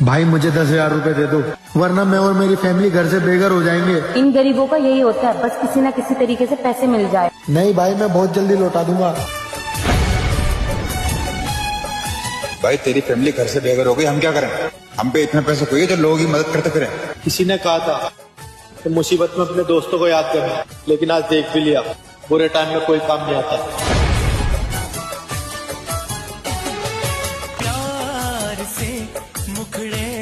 भाई मुझे 10,000 रुपए दे दो, वरना मैं और मेरी फैमिली घर से बेघर हो जाएंगे। इन गरीबों का यही होता है, बस किसी न किसी तरीके से पैसे मिल जाए। नहीं भाई, मैं बहुत जल्दी लौटा दूंगा। भाई तेरी फैमिली घर से बेघर हो गई, हम क्या करें? हम पे इतने पैसे कोई है जो लोगों की मदद करते फिरें? किसी ने कहा था कि मुसीबत में अपने दोस्तों को याद करना, लेकिन आज देख भी लिया, बुरे टाइम में कोई काम नहीं आता। प्यार से मुखड़े